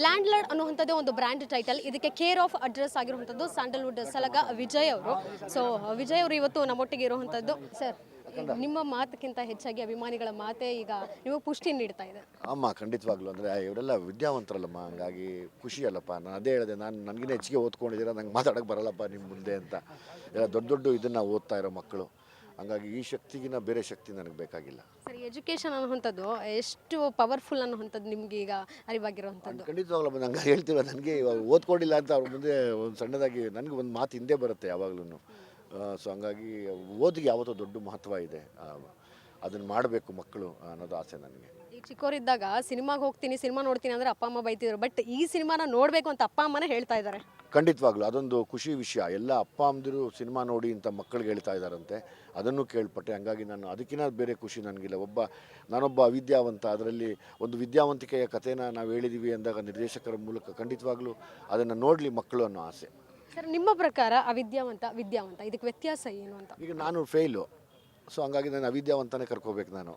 Land lord ಅನ್ನುವಂಥದ್ದೇ ಒಂದು brand title. ಇದಕ್ಕೆ care of address ಆಗಿರುವಂಥದ್ದು ಸ್ಯಾಂಡಲ್ವುಡ್ ಸಲಗ ವಿಜಯ್ ಅವರು. ಸೊ ವಿಜಯ್ ಅವರು ಇವತ್ತು ನಮ್ಮೊಟ್ಟಿಗೆ ಇರುವಂಥದ್ದು. ಸರ್, ನಿಮ್ಮ ಮಾತಕ್ಕಿಂತ ಹೆಚ್ಚಾಗಿ ಅಭಿಮಾನಿಗಳ ಮಾತೇ ಈಗ ನಿಮಗೆ ಪುಷ್ಟಿ ನೀಡ್ತಾ ಇದೆ. ಅಮ್ಮ ಖಂಡಿತವಾಗ್ಲೂ ಅಂದರೆ ಇವರೆಲ್ಲ ವಿದ್ಯಾವಂತರಲ್ಲಮ್ಮ, ಹಂಗಾಗಿ ಖುಷಿ ಅಲ್ಲಪ್ಪ. ನಾನು ಅದೇ ಹೇಳಿದೆ, ನನಗಿನ್ನ ಹೆಚ್ಚಿಗೆ ಓದ್ಕೊಂಡಿದ್ದೀರ, ನಂಗೆ ಮಾತಾಡೋಕ್ಕೆ ಬರಲ್ಲಪ್ಪ ನಿಮ್ಮ ಮುಂದೆ ಅಂತ. ಎಲ್ಲ ದೊಡ್ಡ ದೊಡ್ಡ ಇದನ್ನು ಓದ್ತಾ ಇರೋ ಮಕ್ಕಳು, ಹಂಗಾಗಿ ಈ ಶಕ್ತಿಗಿನ ಬೇರೆ ಶಕ್ತಿ ನನಗೆ ಬೇಕಾಗಿಲ್ಲ. ಸರಿ, ಎಜುಕೇಷನ್ ಅನ್ನುವಂಥದ್ದು ಎಷ್ಟು ಪವರ್ಫುಲ್ ಅನ್ನುವಂಥದ್ದು ನಿಮಗೆ ಈಗ ಅರಿವಾಗಿರುವಂಥದ್ದು? ಖಂಡಿತವಾಗ್ಲೂ ನಂಗೆ ಹೇಳ್ತಿಲ್ಲ, ನನಗೆ ಇವಾಗ ಓದ್ಕೊಂಡಿಲ್ಲ ಅಂತ ಅವ್ರ ಮುಂದೆ ಒಂದು ಸಣ್ಣದಾಗಿ ನನಗೆ ಒಂದು ಮಾತು ಹಿಂದೆ ಬರುತ್ತೆ ಯಾವಾಗಲೂ. ಸೊ ಹಂಗಾಗಿ ಓದಿಗೆ ಯಾವತ್ತೂ ದೊಡ್ಡ ಮಹತ್ವ ಇದೆ, ಅದನ್ನು ಮಾಡಬೇಕು ಮಕ್ಕಳು ಅನ್ನೋದು ಆಸೆ ನನಗೆ. ಈ ಚಿಕ್ಕವರಿದ್ದಾಗ ಸಿನಿಮಾಗೆ ಹೋಗ್ತೀನಿ, ಸಿನಿಮಾ ನೋಡ್ತೀನಿ ಅಂದರೆ ಅಪ್ಪ ಅಮ್ಮ ಬೈತಿದ್ರು, ಬಟ್ ಈ ಸಿನಿಮಾನ ನೋಡಬೇಕು ಅಂತ ಅಪ್ಪ ಅಮ್ಮನೇ ಹೇಳ್ತಾ ಇದ್ದಾರೆ. ಖಂಡಿತವಾಗ್ಲೂ ಅದೊಂದು ಖುಷಿ ವಿಷಯ. ಎಲ್ಲ ಅಪ್ಪ ಅಮ್ಮದಿರು ಸಿನಿಮಾ ನೋಡಿ ಅಂತ ಮಕ್ಕಳಿಗೆ ಹೇಳ್ತಾ ಇದ್ದಾರಂತೆ, ಅದನ್ನು ಕೇಳ್ಪಟ್ಟೆ. ಹಂಗಾಗಿ ನಾನು ಅದಕ್ಕಿಂತ ಬೇರೆ ಖುಷಿ ನನಗಿಲ್ಲ. ನಾನೊಬ್ಬ ಅವಿದ್ಯಾವಂತ, ಅದರಲ್ಲಿ ಒಂದು ವಿದ್ಯಾವಂತಿಕೆಯ ಕಥೆನ ನಾವು ಹೇಳಿದ್ದೀವಿ ಅಂದಾಗ ನಿರ್ದೇಶಕರ ಮೂಲಕ ಖಂಡಿತವಾಗ್ಲೂ ಅದನ್ನು ನೋಡಲಿ ಮಕ್ಕಳು ಅನ್ನೋ ಆಸೆ. ಸರ್, ನಿಮ್ಮ ಪ್ರಕಾರ ಅವಿದ್ಯಾವಂತ ವಿದ್ಯಾವಂತ ಇದಕ್ಕೆ ವ್ಯತ್ಯಾಸ ಏನು ಅಂತ? ಈಗ ನಾನು ಫೇಲು, ಸೊ ಹಂಗಾಗಿ ನಾನು ಅವಿದ್ಯಾವಂತನೇ ಕರ್ಕೋಬೇಕು. ನಾನು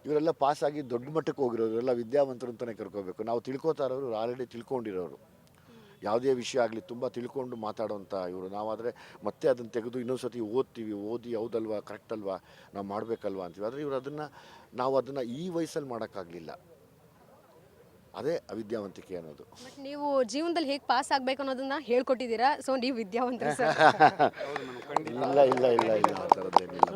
ಇವರೆಲ್ಲ ಪಾಸಾಗಿ ದೊಡ್ಡ ಮಟ್ಟಕ್ಕೆ ಹೋಗಿರೋರು, ಇವರೆಲ್ಲ ವಿದ್ಯಾವಂತರು ಅಂತಲೇ ಕರ್ಕೋಬೇಕು. ನಾವು ತಿಳ್ಕೊತಾ ಇರೋರು ಆಲ್ರೆಡಿ ತಿಳ್ಕೊಂಡಿರೋರು, ಯಾವುದೇ ವಿಷಯ ಆಗಲಿ ತುಂಬ ತಿಳ್ಕೊಂಡು ಮಾತಾಡೋಂಥ ಇವರು. ನಾವಾದರೆ ಮತ್ತೆ ಅದನ್ನು ತೆಗೆದು ಇನ್ನೊಂದು ಸತಿ ಓದಿ ಹೌದಲ್ವಾ, ಕರೆಕ್ಟ್ ಅಲ್ವಾ, ನಾವು ಮಾಡಬೇಕಲ್ವಾ ಅಂತೀವಿ. ಆದರೆ ಇವರು ನಾವು ಅದನ್ನು ಈ ವಯಸ್ಸಲ್ಲಿ ಮಾಡೋಕ್ಕಾಗಲಿಲ್ಲ. ಅದೇ ಅವಿದ್ಯಾವಂತಿಕೆ ಅನ್ನೋದು. ಬಟ್ ನೀವು ಜೀವನದಲ್ಲಿ ಹೇಗೆ ಪಾಸ್ ಆಗಬೇಕು ಅನ್ನೋದನ್ನ ಹೇಳ್ಕೊಟ್ಟಿದ್ದೀರಾ, ಸೊ ನೀವು ವಿದ್ಯಾವಂತರು ಸರ್. ಇಲ್ಲ ಆ ಥರದ್ದೇನಿಲ್ಲ.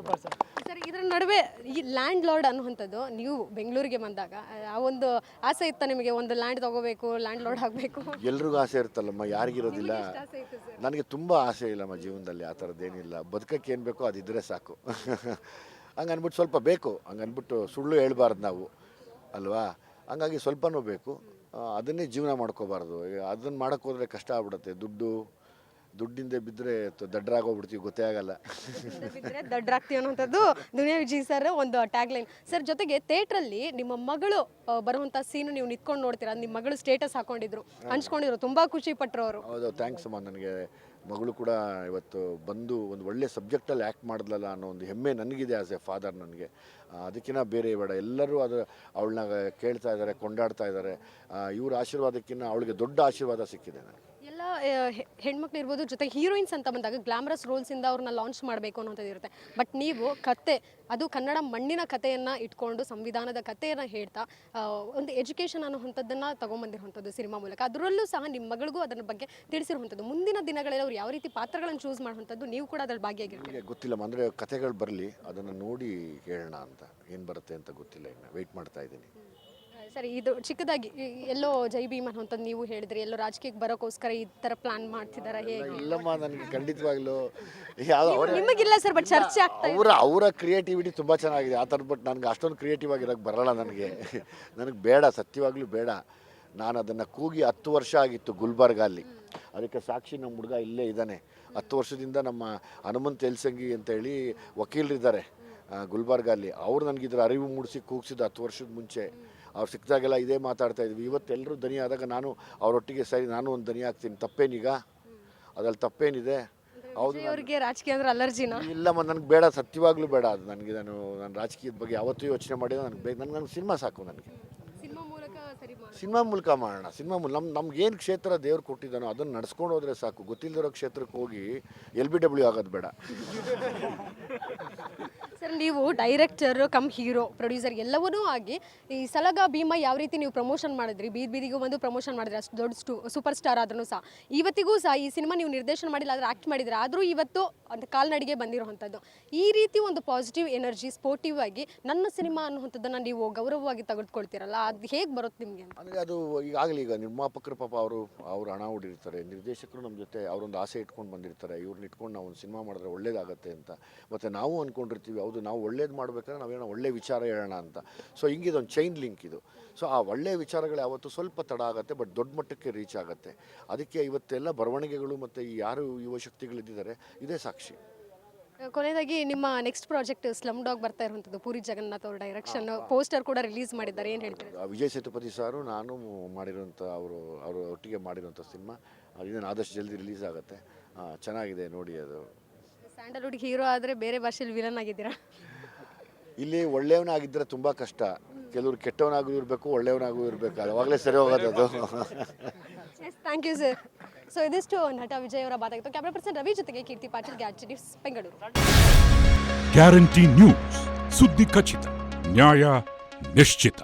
ಸರ್, ಇದರ ನಡುವೆ ಈ ಲ್ಯಾಂಡ್ ಲಾರ್ಡ್ ಅನ್ನುವಂಥದ್ದು ನೀವು ಬೆಂಗಳೂರಿಗೆ ಬಂದಾಗ ಆ ಒಂದು ಆಸೆ ಇತ್ತ ನಿಮಗೆ, ಒಂದು ಲ್ಯಾಂಡ್ ತಗೋಬೇಕು, ಲ್ಯಾಂಡ್ ಲಾರ್ಡ್ ಆಗಬೇಕು? ಎಲ್ರಿಗೂ ಆಸೆ ಇರುತ್ತಲ್ಲಮ್ಮ, ಯಾರಿಗಿರೋದಿಲ್ಲ? ನನಗೆ ತುಂಬ ಆಸೆ ಇಲ್ಲಮ್ಮ ಜೀವನದಲ್ಲಿ, ಆ ಥರದ್ದೇನಿಲ್ಲ. ಬದುಕಕ್ಕೆ ಏನು ಬೇಕೋ ಅದಿದ್ದರೆ ಸಾಕು. ಹಂಗೆ ಅಂದ್ಬಿಟ್ಟು ಸ್ವಲ್ಪ ಬೇಕು, ಹಂಗೆ ಅಂದ್ಬಿಟ್ಟು ಸುಳ್ಳು ಹೇಳ್ಬಾರ್ದು ನಾವು ಅಲ್ವಾ. ಹಂಗಾಗಿ ಸ್ವಲ್ಪನೂ ಬೇಕು, ಅದನ್ನೇ ಜೀವನ ಮಾಡ್ಕೋಬಾರ್ದು. ಅದನ್ನು ಮಾಡೋಕ್ಕೆ ಹೋದರೆ ಕಷ್ಟ ಆಗ್ಬಿಡುತ್ತೆ. ದುಡ್ಡಿಂದ ಬಿದ್ದರೆ ದಡ್ಡರಾಗೋಗ್ಬಿಡ್ತೀವಿ, ಗೊತ್ತೇ ಆಗಲ್ಲ. ದಡ್ಡರಾಗ್ತೀವಿ ಅನ್ನೋಂಥದ್ದು ದುನಿಯಾ ವಿಜಯ್ ಸರ್ ಒಂದು ಟ್ಯಾಗ್ ಲೈನ್. ಸರ್, ಜೊತೆಗೆ ಥಿಯೇಟ್ರಲ್ಲಿ ನಿಮ್ಮ ಮಗಳು ಬರುವಂಥ ಸೀನು ನೀವು ನಿಂತ್ಕೊಂಡು ನೋಡ್ತೀರಾ. ನಿಮ್ಮ ಮಗಳು ಸ್ಟೇಟಸ್ ಹಾಕೊಂಡಿದ್ರು, ಹಂಚ್ಕೊಂಡಿದ್ರು, ತುಂಬ ಖುಷಿ ಪಟ್ಟರು ಅವರು. ಹೌದು, ಥ್ಯಾಂಕ್ಸ್ ಅಮ್ಮ. ನನಗೆ ಮಗಳು ಕೂಡ ಇವತ್ತು ಬಂದು ಒಂದು ಒಳ್ಳೆ ಸಬ್ಜೆಕ್ಟಲ್ಲಿ ಆ್ಯಕ್ಟ್ ಮಾಡಿದ್ಲಲ್ಲ ಅನ್ನೋ ಒಂದು ಹೆಮ್ಮೆ ನನಗಿದೆ ಆ್ಯಸ್ ಎ ಫಾದರ್. ನನಗೆ ಅದಕ್ಕಿಂತ ಬೇರೆ ಬೇಡ. ಎಲ್ಲರೂ ಅವಳನ್ನ ಕೇಳ್ತಾ ಇದ್ದಾರೆ, ಕೊಂಡಾಡ್ತಾ ಇದ್ದಾರೆ. ಇವ್ರ ಆಶೀರ್ವಾದಕ್ಕಿಂತ ಅವಳಿಗೆ ದೊಡ್ಡ ಆಶೀರ್ವಾದ ಸಿಕ್ಕಿದೆ ನನಗೆ. ಎಲ್ಲ ಹೆಣ್ಮಕ್ಳು ಇರ್ಬೋದು, ಜೊತೆಗೆ ಹೀರೋಯಿನ್ಸ್ ಅಂತ ಬಂದಾಗ ಗ್ಲಾಮರಸ್ ರೋಲ್ಸಿಂದ ಅವ್ರನ್ನ ಲಾಂಚ್ ಮಾಡಬೇಕು ಅನ್ನೋಂಥದ್ದು ಇರುತ್ತೆ. ಬಟ್ ನೀವು ಕತೆ, ಅದು ಕನ್ನಡ ಮಣ್ಣಿನ ಕಥೆಯನ್ನು ಇಟ್ಕೊಂಡು ಸಂವಿಧಾನದ ಕಥೆಯನ್ನು ಹೇಳ್ತಾ ಒಂದು ಎಜುಕೇಷನ್ ಅನ್ನೋವಂಥದ್ದನ್ನು ತೊಗೊಂಬಂದಿರುವಂಥದ್ದು ಸಿನಿಮಾ ಮೂಲಕ. ಅದರಲ್ಲೂ ಸಹ ನಿಮ್ಮ ಮಗಳಿಗೂ ಅದರ ಬಗ್ಗೆ ತಿಳಿಸಿರುವಂಥದ್ದು. ಮುಂದಿನ ದಿನಗಳಲ್ಲಿ ಅವ್ರು ಯಾವ ರೀತಿ ಪಾತ್ರಗಳನ್ನು ಚೂಸ್ ಮಾಡುವಂಥದ್ದು, ನೀವು ಕೂಡ ಅದ್ರಲ್ಲಿ ಭಾಗಿಯಾಗಿರ್ತೀವಿ. ಗೊತ್ತಿಲ್ಲ ಅಂದರೆ ಕಥೆಗಳು ಬರಲಿ, ಅದನ್ನು ನೋಡಿ ಹೇಳೋಣ ಅಂತ. ಏನು ಬರುತ್ತೆ ಅಂತ ಗೊತ್ತಿಲ್ಲ, ಇನ್ನು ವೆಯ್ಟ್ ಮಾಡ್ತಾ ಇದ್ದೀನಿ. ಸರಿ, ಇದು ಚಿಕ್ಕದಾಗಿ ಎಲ್ಲೋ ಜೈ ಭೀಮ್ ಅನ್ನುವಂಥದ್ದು ನೀವು ಹೇಳಿದ್ರಿ, ಎಲ್ಲೋ ರಾಜಕೀಯಕ್ಕೆ ಬರೋಕ್ಕೋಸ್ಕರ ಈ ಥರ ಪ್ಲಾನ್ ಮಾಡ್ತಿದ್ದಾರೆ ಹೇಗೆ? ಇಲ್ಲಮ್ಮ, ನನಗೆ ಖಂಡಿತವಾಗ್ಲೂ ನಿಮಗಿಲ್ಲ ಸರ್, ಬಟ್ ಚರ್ಚೆ ಆಗ್ತಾ ಅವರ ಕ್ರಿಯೇಟಿವಿಟಿ ತುಂಬ ಚೆನ್ನಾಗಿದೆ ಆ ಥರದ್ದು. ಬಟ್ ನನಗೆ ಅಷ್ಟೊಂದು ಕ್ರಿಯೇಟಿವ್ ಆಗಿರೋಕ್ಕೆ ಬರಲ್ಲ ನನಗೆ ಬೇಡ, ಸತ್ಯವಾಗ್ಲೂ ಬೇಡ. ನಾನು ಅದನ್ನು ಕೂಗಿ 10 ವರ್ಷ ಆಗಿತ್ತು ಗುಲ್ಬರ್ಗಲ್ಲಿ. ಅದಕ್ಕೆ ಸಾಕ್ಷಿ ನಮ್ಮ ಹುಡುಗ ಇಲ್ಲೇ ಇದ್ದಾನೆ. 10 ವರ್ಷದಿಂದ ನಮ್ಮ ಹನುಮಂತ್ ಎಲ್ಸಂಗಿ ಅಂತೇಳಿ ವಕೀಲರಿದ್ದಾರೆ ಗುಲ್ಬರ್ಗಲ್ಲಿ. ಅವ್ರು ನನಗಿದ್ರ ಅರಿವು ಮೂಡಿಸಿ ಕೂಗಿಸಿದ 10 ವರ್ಷದ ಮುಂಚೆ. ಅವ್ರು ಸಿಕ್ಕಿದಾಗೆಲ್ಲ ಇದೇ ಮಾತಾಡ್ತಾ ಇದ್ವಿ. ಇವತ್ತೆಲ್ಲರೂ ದನಿ ಆದಾಗ ನಾನು ಅವರೊಟ್ಟಿಗೆ ಸರಿ ನಾನು ಒಂದು ದನಿ ಆಗ್ತೀನಿ. ತಪ್ಪೇನೀಗ? ಅದ್ರಲ್ಲಿ ತಪ್ಪೇನಿದೆ? ಹೌದು, ಅವರಿಗೆ ರಾಜಕೀಯ ಅಂದ್ರೆ ಅಲರ್ಜಿನ? ಇಲ್ಲಮ್ಮ, ನನಗೆ ಬೇಡ, ಸತ್ಯವಾಗ್ಲೂ ಬೇಡ ಅದು ನನಗೆ. ನಾನು ರಾಜಕೀಯದ ಬಗ್ಗೆ ಯಾವತ್ತೂ ಯೋಚನೆ ಮಾಡಿದ್ರೆ ನನಗೆ ಬೇಕು. ನನಗೆ ಸಿನಿಮಾ ಸಾಕು. ನನಗೆ ಸಿನಿಮಾ ಮೂಲಕ ಮಾಡೋಣ. ನಮ್ಗೇನು ಕ್ಷೇತ್ರ ದೇವ್ರು ಕೊಟ್ಟಿದ್ದಾನೋ ಅದನ್ನು ನಡ್ಸ್ಕೊಂಡು ಹೋದರೆ ಸಾಕು. ಗೊತ್ತಿಲ್ಲದಿರೋ ಕ್ಷೇತ್ರಕ್ಕೆ ಹೋಗಿ LBW ಆಗೋದು ಬೇಡ. ಸರ್, ನೀವು ಡೈರೆಕ್ಟರ್ ಕಮ್ ಹೀರೋ, ಪ್ರೊಡ್ಯೂಸರ್ ಎಲ್ಲವನ್ನೂ ಆಗಿ ಈ ಸಲಗ ಭೀಮ ಯಾವ ರೀತಿ ನೀವು ಪ್ರಮೋಷನ್ ಮಾಡಿದ್ರಿ, ಬೀದಿಗೂ ಬಂದು ಪ್ರಮೋಷನ್ ಮಾಡಿದ್ರಿ, ಅಷ್ಟು ದೊಡ್ಡ ಸೂಪರ್ ಸ್ಟಾರ್ ಆದ್ರೂ ಸಹ ಇವತ್ತಿಗೂ ಸಹ ಈ ಸಿನಿಮಾ ನೀವು ನಿರ್ದೇಶನ ಮಾಡಿಲ್ಲ, ಆದರೆ ಆ್ಯಕ್ಟ್ ಮಾಡಿದ್ರೆ, ಆದರೂ ಇವತ್ತು ಅಂತ ಕಾಲ್ನಡಿಗೆ ಬಂದಿರುವಂಥದ್ದು. ಈ ರೀತಿ ಒಂದು ಪಾಸಿಟಿವ್ ಎನರ್ಜಿ, ಸ್ಪೋರ್ಟಿವ್ ಆಗಿ ನನ್ನ ಸಿನಿಮಾ ಅನ್ನುವಂಥದ್ದನ್ನು ನೀವು ಗೌರವವಾಗಿ ತೆಗೆದುಕೊಳ್ತೀರಲ್ಲ, ಅದು ಹೇಗೆ ಬರುತ್ತೆ ನಿಮಗೆ ಅಂತ? ಅಂದರೆ ಅದು ಈಗ ನಿರ್ಮಾಪಕರು ಪಾಪ ಅವರು ಹಣ ಹೂಡಿರ್ತಾರೆ, ನಿರ್ದೇಶಕರು ನಮ್ಮ ಜೊತೆ ಅವರೊಂದು ಆಸೆ ಇಟ್ಕೊಂಡು ಬಂದಿರ್ತಾರೆ. ಇವ್ರನ್ನ ಇಟ್ಕೊಂಡು ನಾವು ಒಂದು ಸಿನಿಮಾ ಮಾಡಿದ್ರೆ ಒಳ್ಳೇದಾಗತ್ತೆ ಅಂತ. ಮತ್ತು ನಾವು ಅಂದ್ಕೊಂಡಿರ್ತೀವಿ, ಹೌದು ನಾವು ಒಳ್ಳೇದು ಮಾಡ್ಬೇಕಾದ್ರೆ ನಾವೇನೋ ಒಳ್ಳೆ ವಿಚಾರ ಹೇಳೋಣ ಅಂತ. ಸೊ ಹಿಂಗಿದೊಂದು ಚೈನ್ ಲಿಂಕ್ ಇದು. ಸೊ ಆ ಒಳ್ಳೆಯ ವಿಚಾರಗಳು ಯಾವತ್ತು ಸ್ವಲ್ಪ ತಡ ಆಗುತ್ತೆ, ಬಟ್ ದೊಡ್ಡ ಮಟ್ಟಕ್ಕೆ ರೀಚ್ ಆಗುತ್ತೆ. ಅದಕ್ಕೆ ಇವತ್ತೆಲ್ಲ ಬರವಣಿಗೆಗಳು ಮತ್ತು ಯಾರು ಯುವ ಶಕ್ತಿಗಳಿದ್ದಾರೆ ಇದೇ ಸಾಕ್ಷಿ. ಕೊನೆಯದಾಗಿ ನಿಮ್ಮ ನೆಕ್ಸ್ಟ್ ಪ್ರಾಜೆಕ್ಟ್ ಸ್ಲಮ್ ಡಾಗ್ ಬರ್ತಾ ಇರುವಂಥದ್ದು, ಪೂರಿ ಜಗನ್ನಾಥ್ ಅವ್ರ ಡೈರೆಕ್ಷನ್, ಪೋಸ್ಟರ್ ಕೂಡ ರಿಲೀಸ್ ಮಾಡಿದ್ದಾರೆ, ಏನು ಹೇಳ್ತೀರಿ? ವಿಜಯ್ ಸೇತುಪತಿ ಸಾರು ನಾನು ಮಾಡಿರೋಂಥ ಅವರು ಒಟ್ಟಿಗೆ ಮಾಡಿರೋಂಥ ಸಿನಿಮಾ. ಇದನ್ನು ಆದಷ್ಟು ಜಲ್ದಿ ರಿಲೀಸ್ ಆಗುತ್ತೆ. ಚೆನ್ನಾಗಿದೆ, ನೋಡಿ. ಅದು ಸ್ಯಾಂಡಲ್ವುಡ್ ಹೀರೋ ಆದರೆ ಬೇರೆ ಭಾಷೆಯಲ್ಲಿ ವಿಲನ್ ಆಗಿದ್ದೀರಾ? ಇಲ್ಲಿ ಒಳ್ಳೆಯವನಾಗಿದ್ದರೆ ತುಂಬ ಕಷ್ಟ, ಕೆಲವ್ರು ಕೆಟ್ಟವನಾಗೂ ಇರಬೇಕು, ಒಳ್ಳೆಯವನಾಗೂ ಇರಬೇಕು, ಅವಾಗಲೇ ಸರಿ ಹೋಗೋದು ಅದು. Yes, thank you sir. So ಇದಿಷ್ಟು ನಟ ವಿಜಯ್ ಅವರ ಮಾತಾಗಿತ್ತು. ಕ್ಯಾಮ್ರಾ ಪರ್ಸನ್ ರವಿ ಜೊತೆಗೆ ಕೀರ್ತಿ ಪಾಟೀಲ್, ಗ್ಯಾಡ್ಜಿ ನ್ಯೂಸ್, ಬೆಂಗಳೂರು. ಗ್ಯಾರಂಟಿ ನ್ಯೂಸ್, ಸುದ್ದಿ ಖಚಿತ, ನ್ಯಾಯ ನಿಶ್ಚಿತ.